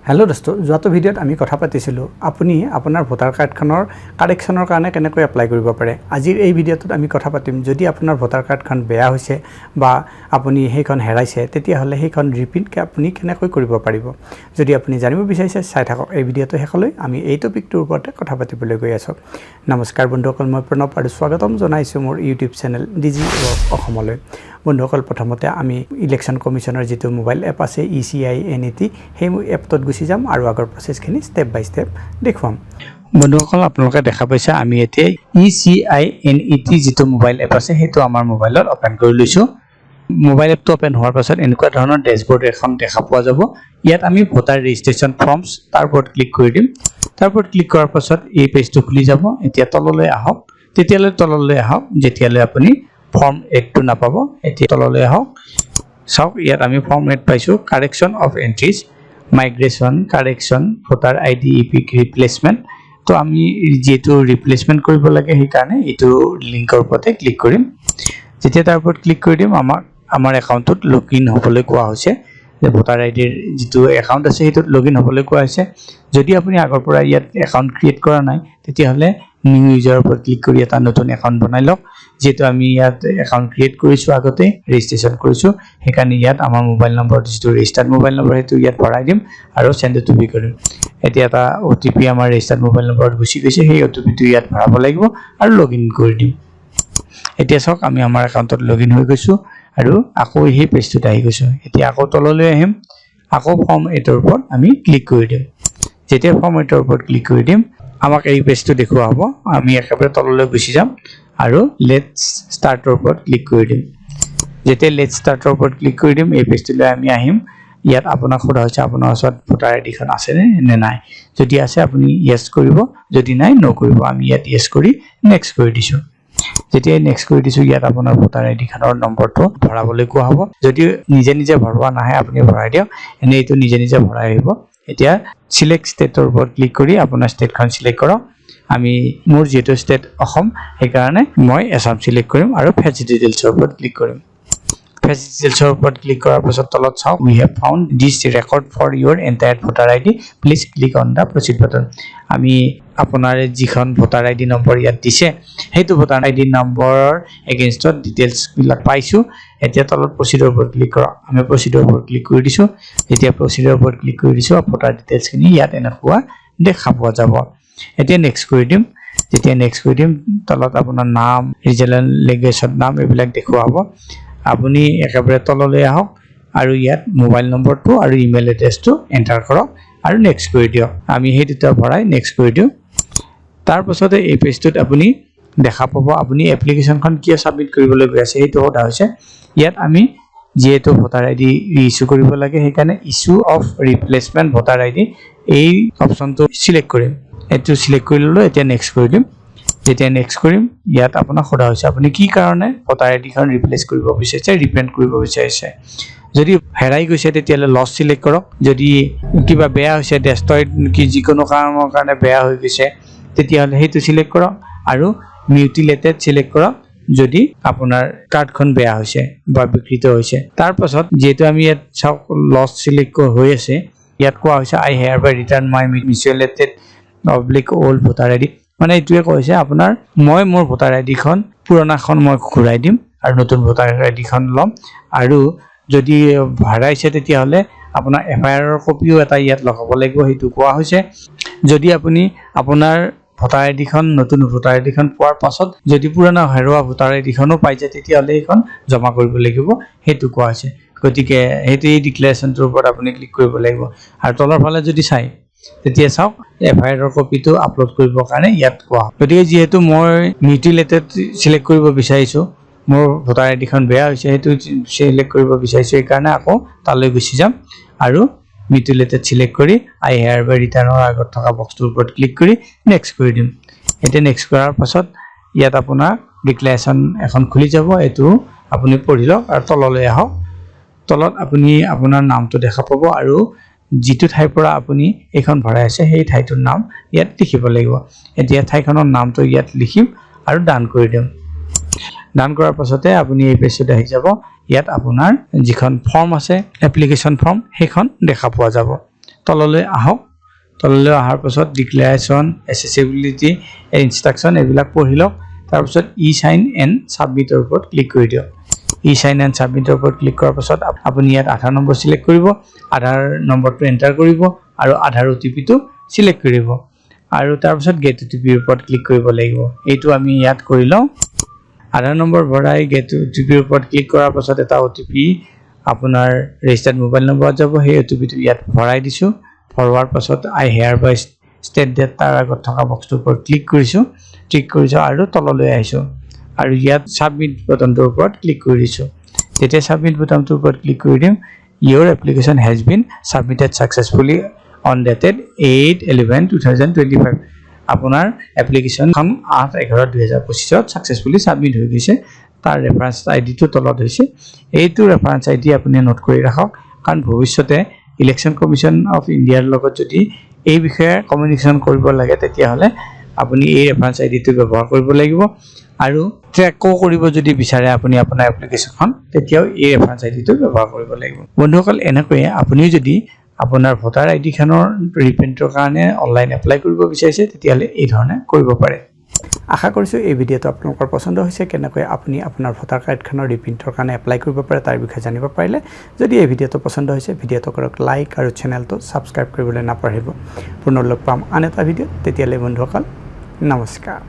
hello दोस्तों जो भिडिओत आमी कथा पातिसिलो आपुनी आपनार भोटार कार्डखনৰ कारेक्शনৰ কাৰণে কেনেকৈ এপ্লাই কৰিব পাৰে আজিৰ এই ভিডিঅ'টোত আমি কথা পাতিম যদি আপোনাৰ ভোটাৰ কাৰ্ডখন বেয়া হৈছে বা আপুনি সেইখন হেৰাইছে তেতিয়া হলে সেইখন ৰিপ্ৰিন্ট আপুনি কেনেকৈ কৰিব পাৰিব যদি আপুনি জানিব বিচাৰিছে চাই থাকক এই ভিডিঅ'টো শেষলৈ আমি এই টপিকটোৰ ওপৰত কথা পাতিবলৈ গৈ আছো নমস্কাৰ বন্ধুসকল মই প্ৰণৱ আৰু স্বাগতম জনাইছো মোৰ ইউটিউব চেনেল ডিজি অসমলৈ বন্ধুসকল প্ৰথমতে আমি ইলেকশন কমিশনৰ যেটো মোবাইল এপ আছে ECINET সেই এপটোত গুছি যাম আৰু আগৰ প্ৰসেসখিনি স্টেপ বাই স্টেপ দেখুৱাম বন্ধুসকল আপোনালোকে দেখা পাইছে আমি এতিয়া ECINET যেটো মোবাইল এপ আছে হেতু আমাৰ মোবাইলত ওপেন কৰি লৈছো মোবাইল এপটো ওপেন হোৱাৰ পাছত এনেকুৱা ধৰণৰ ড্যাশবোৰ্ড এখন দেখা পোৱা যাব ইয়াত আমি ভোটাৰ ৰেজিষ্ট্ৰেচন ফৰ্মছ তাৰ ওপৰত ক্লিক কৰি দিম তাৰ ওপৰত ক্লিক কৰাৰ পাছত এই পেজটো খুলি যাব এতিয়া তললৈ আহক তেতিয়ালৈ তললৈ আহক যেতিয়ালৈ আপুনি ফৰ্ম 1 টো নাপাব এতিয়া তললৈ আহক সব ইয়াত আমি ফৰ্ম 8 পাইছো correction of entries migration correction voter ID EPIC replacement তো আমি যেটো ৰিপ্লেসমেন্ট কৰিব লাগে সেই কাৰণে এটো লিংকৰ ওপৰতে ক্লিক কৰিম যেতিয়া তাৰ ওপৰত ক্লিক কৰি দিম আমাৰ একাউন্টত লগইন হ'বলৈ কোৱা হৈছে যে ভোটাৰ আইডিৰ যেটো একাউন্ট আছে হেতুত লগইন হ'বলৈ কোৱা হৈছে যদি আপুনি আগৰ পৰা ইয়াত একাউন্ট ক্ৰিয়েট কৰা নাই তেতিয়া হলে নিউ ইউজাৰ ওপৰত ক্লিক কৰি এটা নতুন একাউন্ট বনাই লওক যেটো আমি ইয়াত একাউন্ট ক্ৰিয়েট কৰিছো আগতে ৰেজিষ্ট্ৰেচন কৰিছো হেকাৰণে ইয়াত আমাৰ মোবাইল নম্বৰ যেটো ৰেজিষ্টাৰ্ড মোবাইল নম্বৰ হেতু ইয়াত ভৰাই দিম আৰু সেন্ড টু বি কৰিম এতিয়া এটা OTP আমাৰ ৰেজিষ্টাৰ্ড মোবাইল নম্বৰত গুছি গৈছে সেই OTP টো ইয়াত ভৰাব লাগিব আৰু লগইন কৰি দিম এতিয়া সক আমি আমাৰ একাউন্টত লগইন হৈ গৈছো আৰু আকৌ এই পেজটোত আহি গৈছো এতিয়া আকৌ তললৈ আহিম আকৌ ফৰ্ম 8 ৰ ওপৰত আমি ক্লিক কৰি দিম যেতিয়া ফৰ্ম 8 ৰ ওপৰত ক্লিক কৰি দিম আমাক এই পেজটো দেখুৱা হ'ব আমি একেবাৰে তললৈ গুছি যাম আৰু লেটস স্টাৰ্টৰ ওপৰত ক্লিক কৰি দিম যেতিয়া লেটস স্টাৰ্টৰ ওপৰত ক্লিক কৰি দিম এই পেজটোলৈ আমি আহিম ইয়াত আপোনাক সোধা হৈছে আপোনাৰ ওচৰত ভোটাৰ আইডিখন আছে নে নাই যদি আছে আপুনি ইয়েস কৰিব যদি নাই নো কৰিব আমি ইয়াত ইয়েস কৰি নেক্সট কৰি দিছো যেতিয়া নেক্সট কৰি দিছো ইয়াত আপোনাৰ ভোটাৰ আইডি খনৰ নম্বৰটো ভৰাবলৈ কোৱা হ'ব যদি নিজে নিজে ভৰৱা নাহে আপুনি ভৰাই দিয়ক এনে এটো নিজে নিজে ভৰাই আহিব এতিয়া সিলেক্ট ষ্টেটৰ ওপৰত ক্লিক কৰি আপোনাৰ ষ্টেটখন সিলেক্ট কৰক আমি মোৰ যেটো ষ্টেট অসম সেই কাৰণে মই আসাম সিলেক্ট কৰিম আৰু ফেচ ডিটেইলছৰ ওপৰত ক্লিক কৰিম ফেচ ডিটেইলছৰ ওপৰত ক্লিক কৰাৰ পাছত তলত চাওক we have found this record for your entire voter id please click on the proceed button আমি আপোনাৰ যিখন ভোটাৰ আইডি নম্বৰ ইয়াত দিছে হেতু ভোটাৰ আইডি নম্বৰৰ এগেইনষ্টত ডিটেইলছ বিলাক পাইছো এতিয়া তলত প্ৰচিডৰ ওপৰত ক্লিক কৰক আমি প্ৰচিডৰ ওপৰত ক্লিক কৰি দিছো এতিয়া প্ৰচিডৰ ওপৰত ক্লিক কৰি দিছো ভোটাৰ ডিটেইলছ খিনি ইয়াত এনেকুৱা দেখা পোৱা যাব এতিয়া নেক্সট কৰি দিম যেতিয়া নেক্সট কৰি দিম তলত আপোনাৰ নাম ৰিজনেল লেংগুৱেজৰ নাম এইবিলাক দেখুৱা হ'ব আপুনি একেবাৰে তললৈ আহক আৰু ইয়াত মোবাইল নম্বৰটো আৰু ইমেইল এড্ৰেছটো এন্টাৰ কৰক আৰু নেক্সট কৰি দিয়ক আমি সেই দুটা ভৰাই নেক্সট কৰি দিও তাৰ পাছতে এই পেজটোত আপুনি দেখা পাব আপুনি এপ্লিকেশনখন কিয় সাবমিট কৰিবলৈ গৈ আছে এইটো হোৱা হৈছে ইয়াত আমি যেটো ভোটাৰ আইডি ইস্যু কৰিব লাগে সেইকাৰণে ইস্যু অফ ৰিপ্লেসমেন্ট ভোটাৰ আইডি এই অপচনটো সিলেক্ট কৰিম এটো সিলেক্ট কৰি ললো এতিয়া নেক্সট কৰি দিম যেতিয়া নেক্সট কৰিম ইয়াত আপোনাক সোধা হৈছে আপুনি কি কাৰণে ভোটাৰ আইডিখন ৰিপ্লেস কৰিব বিচাৰিছে ৰিপ্ৰিন্ট কৰিব বিচাৰিছে যদি হেৰাই গৈছে তেতিয়ালে লস সিলেক্ট কৰক যদি কিবা বেয়া হৈছে ডেষ্ট্ৰয়েড কি যিকোনো কাৰণৰ কাৰণে বেয়া হৈ গৈছে তেতিয়ালে হেতু সিলেক্ট কৰক আৰু মিউটিলেটেড সিলেক্ট কৰক যদি আপোনাৰ কাৰ্ডখন বেয়া হৈছে বা বিকৃত হৈছে তাৰ পাছত যেটো আমি ইয়াত সব লস সিলেক্ট হৈ আছে ইয়াত কোৱা হৈছে I hereby return my mutilated old voter ID মানে এইটোৱে কৈছে আপোনাৰ মই মোৰ ভোটাৰ আইডিখন পুৰণাখন মই ঘূৰাই দিম আৰু নতুন ভোটাৰ আইডিখন লম আৰু যদি ভাৰাইছে তেতিয়া হলে আপোনাৰ FIR ৰ কপিও এটা ইয়াত লগাব লাগিব হেতু কোৱা হৈছে যদি আপুনি আপোনাৰ ভোটাৰ আইডিখন নতুন ভোটাৰ আইডিখন পোৱাৰ পাছত যদি পুৰণা হেৰুৱা ভোটাৰ আইডিখনো পাই যায় তেতিয়া হলে এইখন জমা কৰিব লাগিব হেতু কোৱা হৈছে গতিকে হেতু এই ডিক্লেৰেচনটোৰ ওপৰত আপুনি ক্লিক কৰিব লাগিব আৰু তলৰ ফালে যদি চাই তেতিয়া চাওক FIR ৰ কপিটো আপলোড কৰিব কাৰণে ইয়াত কোৱা গতিকে যেহেতু মই মিউটিলেটেড সিলেক্ট কৰিব বিচাৰিছো মোৰ ভোটাৰ আইডিখন বেয়া হৈছে হেতু সিলেক্ট কৰিব বিচাৰিছো এই কাৰণে আকৌ তালৈ গুছি যাম আৰু মিউটিলেটেড সিলেক্ট কৰি I hereby return ৰ আগত থকা বক্সটোৰ ওপৰত ক্লিক কৰি নেক্সট কৰি দিম এতিয়া নেক্সট কৰাৰ পাছত ইয়াত আপোনাৰ ডিক্লেৰেচন এখন খুলি যাব এটো আপুনি পঢ়ি লওক আৰু তললৈ আহক তলত আপুনি আপোনাৰ নামটো দেখা পাব আৰু যেটো ঠাইৰ পৰা আপুনি এখন ভৰাই আছে সেই ঠাইটোৰ নাম ইয়াত লিখিব লাগিব এতিয়া ঠাইখনৰ নামটো ইয়াত লিখিম আৰু ডান কৰি দিম ডান কৰাৰ পাছতে আপুনি এই পেজত আহি যাব ইয়াত আপোনাৰ যিখন ফৰ্ম আছে এপ্লিকেশন ফৰ্ম সেইখন দেখা পোৱা যাব তললৈ আহক তললৈ অহাৰ পাছত ডিক্লেৰেশ্যন এচেছিবিলিটি ইনষ্ট্ৰাকশ্যন এইবিলাক পঢ়ি লওক তাৰপিছত ই সাইন এণ্ড সাবমিটৰ ওপৰত ক্লিক কৰি দিয়ক ই সাইন এণ্ড সাবমিটৰ ওপৰত ক্লিক কৰাৰ পাছত আপুনি ইয়াত আধাৰ নম্বৰ সিলেক্ট কৰিব আধাৰ নম্বৰটো এণ্টাৰ কৰিব আৰু আধাৰ OTP-টো সিলেক্ট কৰিব আৰু তাৰপিছত গেট OTP-ৰ ওপৰত ক্লিক কৰিব লাগিব এইটো আমি ইয়াত কৰি লওঁ আধাৰ নম্বৰ ভৰাই গেট OTP-ৰ ওপৰত ক্লিক কৰাৰ পাছত এটা OTP আপোনাৰ ৰেজিষ্টাৰ্ড মোবাইল নম্বৰত যাব সেই OTP-টো ইয়াত ভৰাই দিছো ভৰোৱাৰ পাছত আই হেয়াৰ বাই ষ্টেট ডেট তাৰ আগত থকা বক্সটোৰ ওপৰত ক্লিক কৰিছো আৰু তললৈ আহিছো আৰু ইয়াত সাবমিট বাটনটোৰ ওপৰত ক্লিক কৰি দিছো যেতিয়া সাবমিট বাটনটোৰ ওপৰত ক্লিক কৰি দিম your application has been submitted successfully on dated 8/11/2025 আপোনাৰ এপ্লিকেশনখন 8/11/2025 সাকসেসফুলি সাবমিট হৈ গৈছে তাৰ ৰেফাৰেন্স আইডিটো তলত হৈছে এইটো ৰেফাৰেন্স আইডি আপুনি নোট কৰি ৰাখক কাৰণ ভৱিষ্যতে ইলেকশন কমিশন অফ ইণ্ডিয়াৰ লগত যদি এই বিষয়ে কমিউনিকেশ্যন কৰিব লাগে তেতিয়া হলে আপুনি এই ৰেফাৰেন্স আইডিটো ব্যৱহাৰ কৰিব লাগিব আৰু ট্ৰেকও কৰিব যদি বিচাৰে আপুনি আপোনাৰ এপ্লিকেশনখন তেতিয়াও এই ৰেফাৰেন্স আইডিটো ব্যৱহাৰ কৰিব লাগিব বন্ধুসকল এনেকৈ আপুনি যদি আপোনাৰ ভোটাৰ আইডি খনৰ ৰিপ্ৰিন্টৰ কাৰণে অনলাইন এপ্লাই কৰিব বিচাৰিছে তেতিয়ালে এই ধৰণে কৰিব পাৰে আশা কৰিছো এই ভিডিঅটো আপোনালোকৰ পছন্দ হৈছে কেনেকৈ আপুনি আপোনাৰ ভোটাৰ কাৰ্ডখনৰ ৰিপ্ৰিন্টৰ কাৰণে এপ্লাই কৰিব পাৰে তাৰ বিষয়ে জানিব পাৰিলে যদি এই ভিডিঅটো পছন্দ হৈছে ভিডিঅটো কৰক লাইক আৰু চেনেলটো সাবস্ক্ৰাইব কৰিবলৈ নাপাহৰিব পুনৰ লগ পাম আন এটা ভিডিঅ তেতিয়ালে বন্ধুসকল নমস্কাৰ